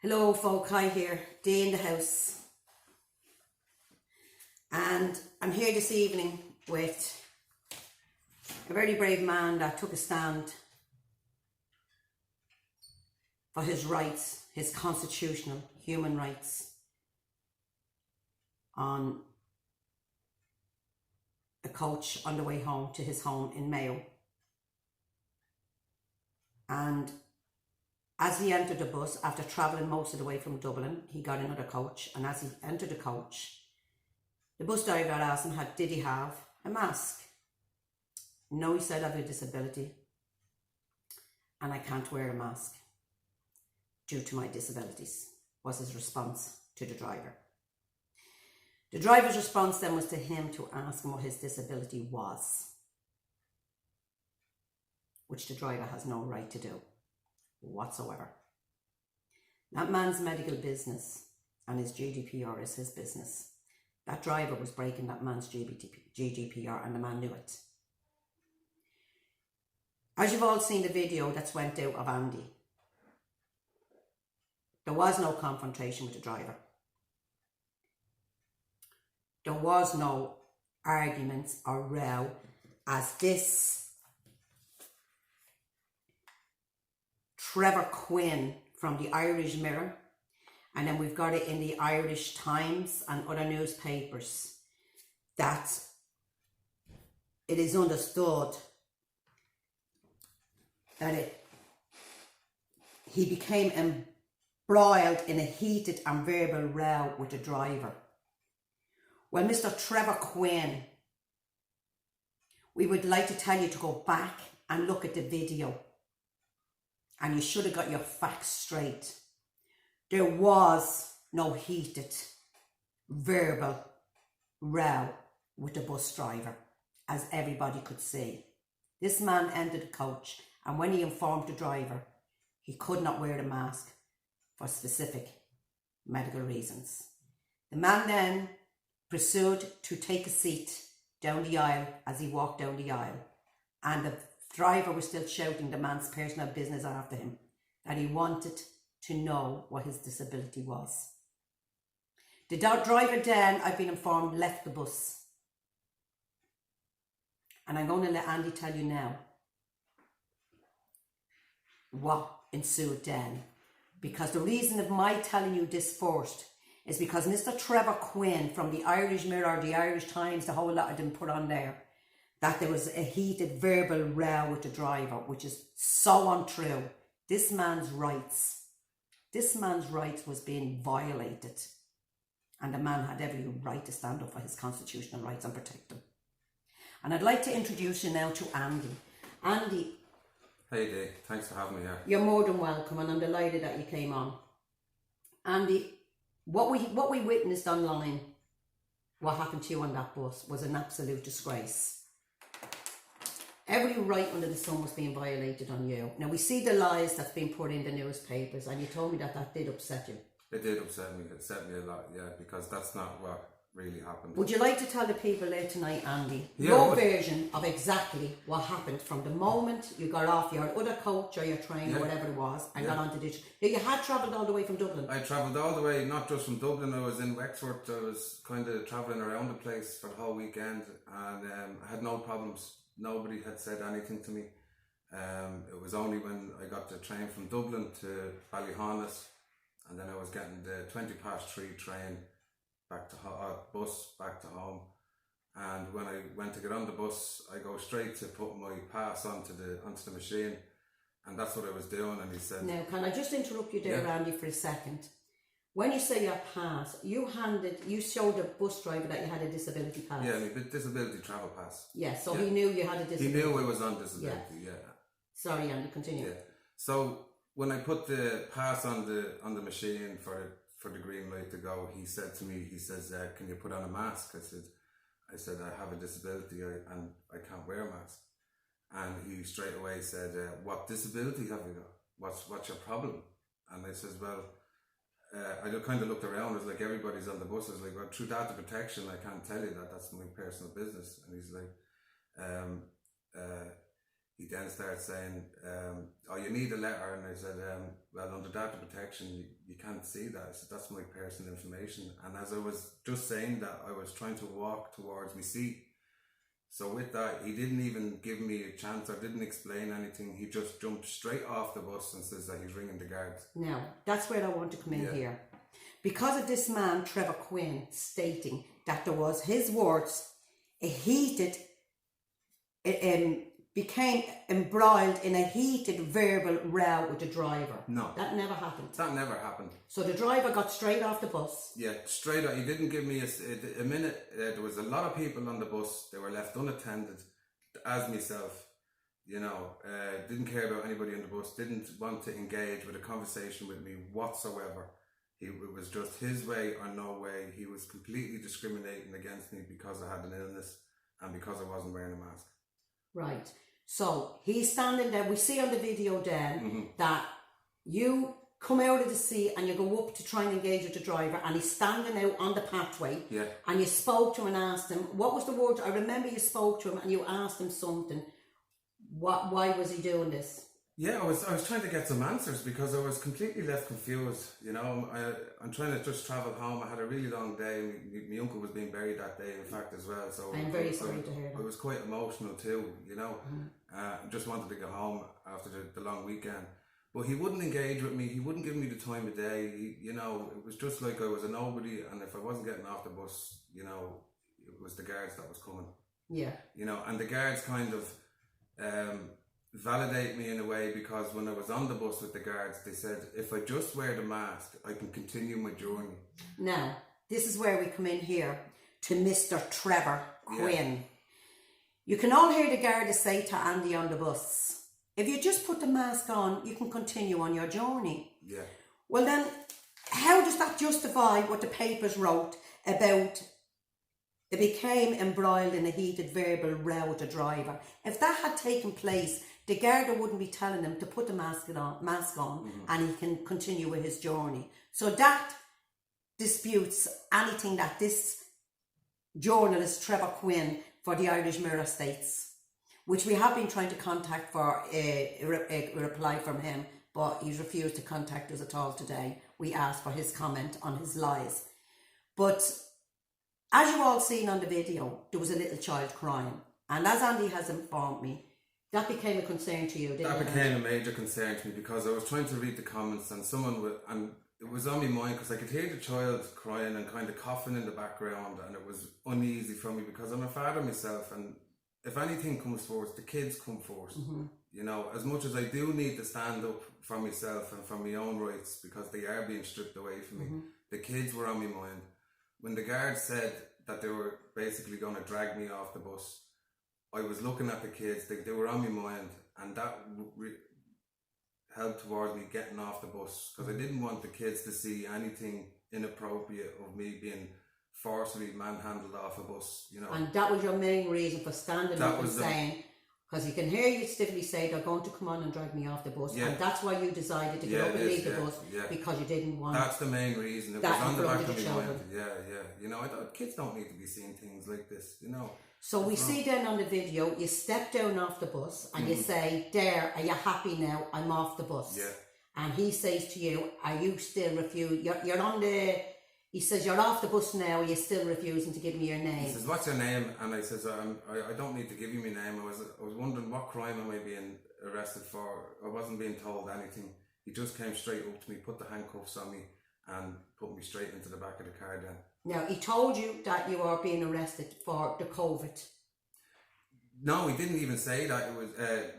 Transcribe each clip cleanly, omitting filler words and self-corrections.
Hello folk, hi here, Dee in the house, and I'm here this evening with a very brave man that took a stand for his rights, his constitutional human rights, on a coach on the way home to his home in Mayo. And as he entered the bus, after travelling most of the way from Dublin, he got another coach, and as he entered the coach, the bus driver asked him, did he have a mask? No, he said, I have a disability and I can't wear a mask due to my disabilities, was his response to the driver. The driver's response then was to him to ask him what his disability was, which the driver has no right to do whatsoever. That man's medical business and his GDPR is his business. That driver was breaking that man's GDPR and the man knew it. As you've all seen the video that's went out of Andy, there was no confrontation with the driver. There was no arguments or row, as this Trevor Quinn from the Irish Mirror, and then we've got it in the Irish Times and other newspapers, that it is understood that he became embroiled in a heated and verbal row with the driver. Well, Mr. Trevor Quinn, we would like to tell you to go back and look at the video, and you should have got your facts straight. There was no heated verbal row with the bus driver, as everybody could see. This man entered the coach, and when he informed the driver, he could not wear the mask for specific medical reasons. The man then pursued to take a seat down the aisle as he walked down the aisle, and the driver was still shouting the man's personal business after him, that he wanted to know what his disability was. The driver then, I've been informed, left the bus. And I'm going to let Andy tell you now what ensued then. Because the reason of my telling you this first is because Mr. Trevor Quinn from the Irish Mirror, the Irish Times, the whole lot I didn't put on there, that there was a heated verbal row with the driver, which is so untrue. This man's rights was being violated, and the man had every right to stand up for his constitutional rights and protect them. And I'd like to introduce you now to Andy. Andy. Hey Dee, thanks for having me here. You're more than welcome, and I'm delighted that you came on. Andy, what we witnessed online, what happened to you on that bus, was an absolute disgrace. Every right under the sun was being violated on you. Now, we see the lies that's been put in the newspapers, and you told me that did upset you. It did upset me. It upset me a lot, yeah, because that's not what really happened. Would you like to tell the people there tonight, Andy, your version of exactly what happened from the moment you got off your other coach or your train or whatever it was and got onto this? You had travelled all the way from Dublin. I travelled all the way, not just from Dublin. I was in Wexford. I was kind of travelling around the place for the whole weekend, and I had no problems. Nobody had said anything to me. It was only when I got the train from Dublin to Ballyhonus, and then I was getting the 3:20 train back to bus back to home. And when I went to get on the bus, I go straight to put my pass onto the machine, and that's what I was doing. And he said, "Now, can I just interrupt you there, Andy, for a second? When you say your pass, you showed the bus driver that you had a disability pass." Yeah, my disability travel pass. Yeah, so he knew you had a disability. He knew I was on disability, yeah. Sorry, Andy, continue. Yeah. So when I put the pass on the machine for the green light to go, he said to me, he says, "Can you put on a mask?" I said, "I have a disability and I can't wear a mask." And he straight away said, "What disability have you got? What's your problem?" And I says, "Well, I kind of looked around. It was like everybody's on the bus. I was like, well, through data protection, I can't tell you that. That's my personal business." And he's like, he then started saying, oh, you need a letter. And I said, well, under data protection, you can't see that. I said, that's my personal information. And as I was just saying that, I was trying to walk towards my seat. So with that, he didn't even give me a chance or didn't explain anything. He just jumped straight off the bus and says that he's ringing the guards. Now, that's where I want to come in here. Because of this man, Trevor Quinn, stating that there was, his words, a heated, became embroiled in a heated verbal row with the driver. No. That never happened. That never happened. So the driver got straight off the bus? Yeah, straight off. He didn't give me a minute. There was a lot of people on the bus. They were left unattended, as myself. You know, didn't care about anybody on the bus. Didn't want to engage with a conversation with me whatsoever. It was just his way or no way. He was completely discriminating against me because I had an illness and because I wasn't wearing a mask. Right. So he's standing there. We see on the video then that you come out of the seat and you go up to try and engage with the driver, and he's standing out on the pathway. Yeah. And you spoke to him and asked him, what was the word? I remember you spoke to him and you asked him something. Why was he doing this? Yeah, I was trying to get some answers because I was completely left confused. You know, I'm trying to just travel home. I had a really long day. My uncle was being buried that day, in fact, as well. So I'm very sorry to hear that. I was quite emotional too, you know. Just wanted to go home after the long weekend. But he wouldn't engage with me. He wouldn't give me the time of day. You know, it was just like I was a nobody. And if I wasn't getting off the bus, you know, it was the guards that was coming. Yeah. You know, and the guards kind of... validate me in a way, because when I was on the bus with the guards, they said if I just wear the mask, I can continue my journey. Now, this is where we come in here to Mr. Trevor Quinn. Yeah. You can all hear the guard say to Andy on the bus, if you just put the mask on, you can continue on your journey. Yeah. Well then, how does that justify what the papers wrote about it became embroiled in a heated verbal row with the driver? If that had taken place, the guard wouldn't be telling him to put the mask on and he can continue with his journey. So that disputes anything that this journalist, Trevor Quinn, for the Irish Mirror states, which we have been trying to contact for a reply from him, but he's refused to contact us at all today. We asked for his comment on his lies. But as you all seen on the video, there was a little child crying. And as Andy has informed me, that became a concern to you, didn't it? That became a major concern to me, because I was trying to read the comments and it was on my mind because I could hear the child crying and kind of coughing in the background, and it was uneasy for me because I'm a father myself, and if anything comes first, the kids come first. You know, as much as I do need to stand up for myself and for my own rights because they are being stripped away from me, the kids were on my mind. When the guards said that they were basically going to drag me off the bus, I was looking at the kids, they were on my mind, and that helped towards me getting off the bus, because I didn't want the kids to see anything inappropriate of me being forcibly manhandled off a bus, you know. And that was your main reason for standing up and saying, because you can hear you stiffly say they're going to come on and drag me off the bus, and that's why you decided to get up and leave the bus, because you didn't want... That's the main reason. It was on the back of my mind. Yeah. You know, I thought kids don't need to be seeing things like this, you know. So we see then on the video, you step down off the bus and you say, "There, are you happy now? I'm off the bus." Yeah. And he says to you, "Are you still refusing? You're on the..." He says, "You're off the bus now. You're still refusing to give me your name." He says, "What's your name?" And I says, I don't need to give you my name. I was wondering what crime am I being arrested for. I wasn't being told anything. He just came straight up to me, put the handcuffs on me, and put me straight into the back of the car then. Now, he told you that you are being arrested for the COVID. No, he didn't even say that. It was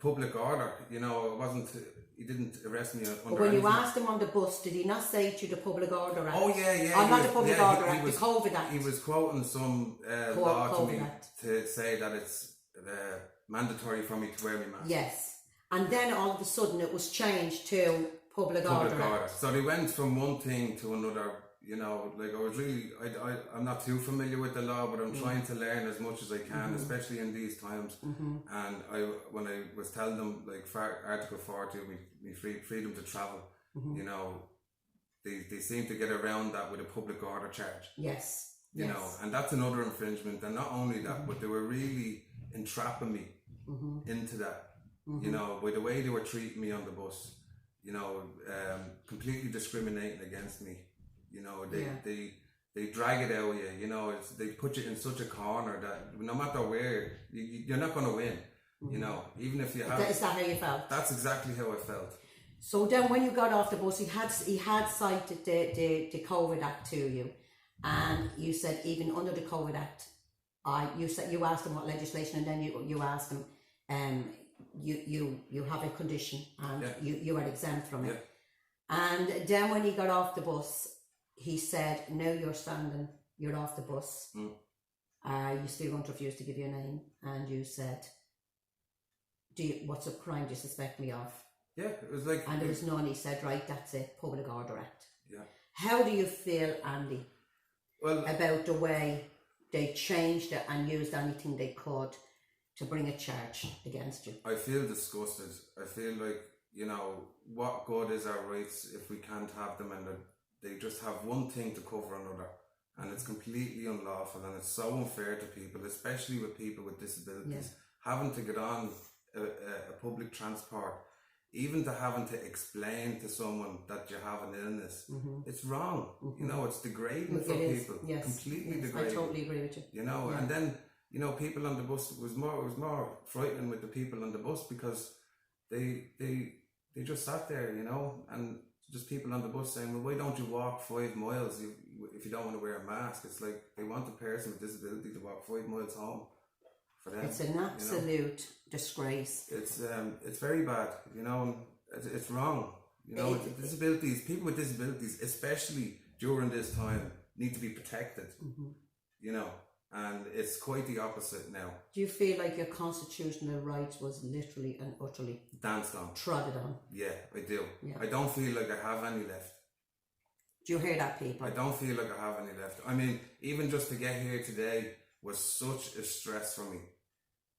public order. You know, it wasn't... He didn't arrest me under But when you asked him on the bus, did he not say to you the Public Order Act? Oh, yeah. Oh, not the Public Order Act, the COVID Act. He was quoting some law to me to say that it's mandatory for me to wear my mask. Yes. And then all of a sudden it was changed to Public Order Act. So they went from one thing to another, you know, like I was really, I'm not too familiar with the law, but I'm trying to learn as much as I can, especially in these times. And when I was telling them, like, Article 40, we freedom to travel, you know, they seem to get around that with a public order charge. Yes. You know, and that's another infringement. And not only that, but they were really entrapping me into that. you know, by the way they were treating me on the bus, you know, completely discriminating against me. You know, they drag it out of you, you know, they put you in such a corner that no matter where, you're not going to win, you know, even if you have... Is that how you felt? That's exactly how I felt. So then when you got off the bus, he had cited the COVID Act to you, and you said even under the COVID Act, you asked him what legislation, and then you asked him, you have a condition and you are exempt from it. And then when he got off the bus, he said, "Now you're off the bus. You still won't refuse to give your name." And you said, "What's a crime do you suspect me of?" Yeah, it was like... And there was none. He said, "Right, that's it, Public Order Act." Yeah. How do you feel, Andy, about the way they changed it and used anything they could to bring a charge against you? I feel disgusted. I feel like, you know, what good is our rights if we can't have them, and they just have one thing to cover another, and it's completely unlawful, and it's so unfair to people, especially with people with disabilities, having to get on a public transport, even to having to explain to someone that you have an illness. It's wrong. You know, it's degrading for people. Completely degrading. I totally agree with you. You know, and then, you know, people on the bus, it was more frightening with the people on the bus, because they just sat there, you know, and just people on the bus saying, "Well, why don't you walk 5 miles if you don't want to wear a mask?" It's like they want a person with disability to walk 5 miles home for them. It's an absolute disgrace. It's very bad, you know, and it's wrong. You know, people with disabilities, especially during this time, need to be protected. You know, and it's quite the opposite now. Do you feel like your constitutional rights was literally and utterly danced on, trodden on? Yeah, I do. I don't feel like I have any left. Do you hear that, people? I don't feel like I have any left. I mean, even just to get here today was such a stress for me.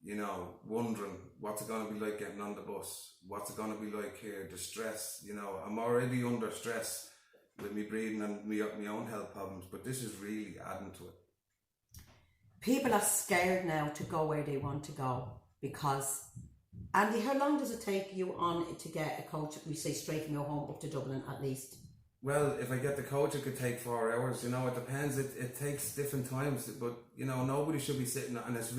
You know, wondering what's it going to be like getting on the bus, what's it going to be like here, the stress. You know, I'm already under stress with me breathing and my own health problems, but this is really adding to it. People are scared now to go where they want to go, because, Andy, how long does it take you on to get a coach, we say straight from your home up to Dublin at least? Well, if I get the coach, it could take 4 hours. You know, it depends. It takes different times, but you know, nobody should be sitting. And it's a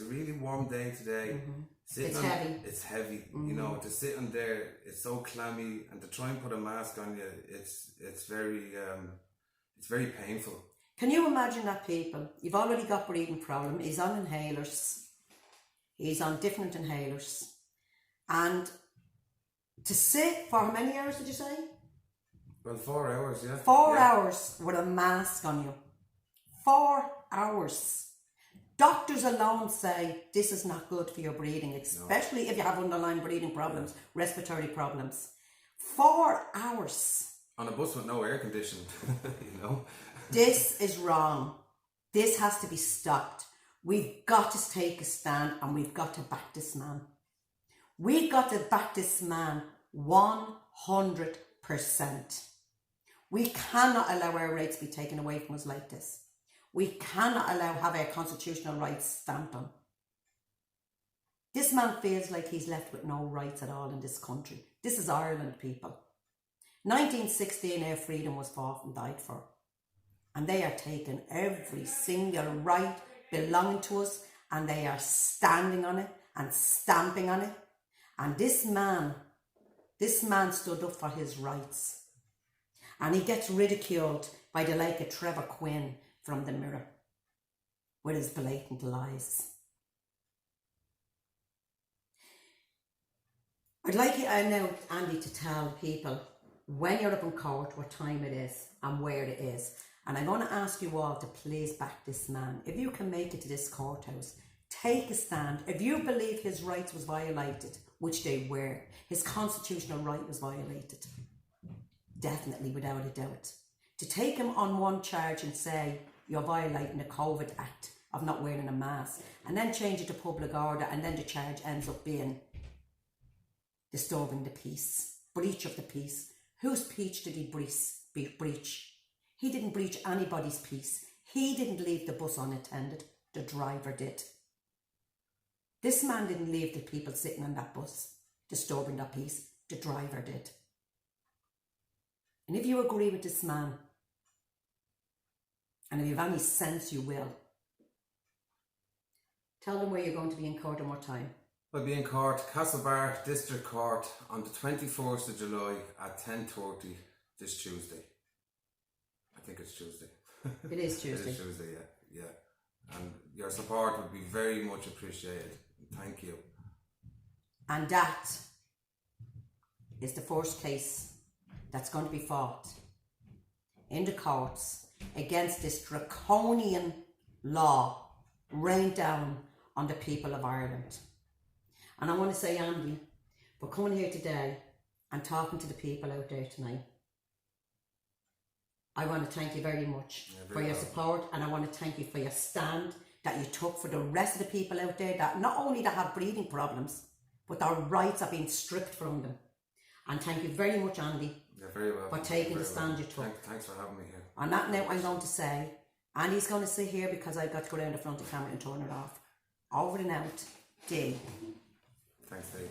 really warm day today. Heavy. It's heavy. You know, to sit on there, it's so clammy, and to try and put a mask on you, it's very painful. Can you imagine that, people? You've already got breathing problem. He's on inhalers. He's on different inhalers, and to sit for how many hours did you say? Well, 4 hours, yeah. 4 hours with a mask on you. 4 hours. Doctors alone say this is not good for your breathing, especially if you have underlying breathing problems, respiratory problems. 4 hours. On a bus with no air conditioning, you know. This is wrong. This has to be stopped. We've got to take a stand, and we've got to back this man. We've got to back this man 100%. We cannot allow our rights to be taken away from us like this. We cannot have our constitutional rights stamped on. This man feels like he's left with no rights at all in this country. This is Ireland, people. 1916, our freedom was fought and died for. And they are taking every single right belonging to us, and they are standing on it and stamping on it. And this man stood up for his rights. And he gets ridiculed by the like of Trevor Quinn from the Mirror with his blatant lies. I'd like you now, Andy, to tell people when you're up in court what time it is and where it is. And I'm going to ask you all to please back this man. If you can make it to this courthouse, take a stand. If you believe his rights was violated, which they were, his constitutional right was violated, definitely, without a doubt. To take him on one charge and say you're violating the COVID Act of not wearing a mask, and then change it to public order, and then the charge ends up being disturbing the peace, breach of the peace. Whose peace did he breach? He didn't breach anybody's peace. He didn't leave the bus unattended. The driver did. This man didn't leave the people sitting on that bus disturbing that peace. The driver did. And if you agree with this man, and if you have any sense, you will. Tell them where you're going to be in court one more time. I'll be in court, Castlebar District Court, on the 21st of July at 10:30 this Tuesday. I think it's Tuesday. It is Tuesday. It is Tuesday, yeah. And your support would be very much appreciated. Thank you. And that is the first case that's going to be fought in the courts against this draconian law rained down on the people of Ireland. And I want to say, Andy, for coming here today and talking to the people out there tonight, I want to thank you very much for your support, and I want to thank you for your stand that you took for the rest of the people out there that not only that have breathing problems, but their rights are being stripped from them. And thank you very much, Andy, very well, for taking the stand you took. Thanks for having me here. On that note, I'm going to say, Andy's going to sit here because I've got to go down the front of the camera and turn it off. Over and out, Dee. Thanks, Dave.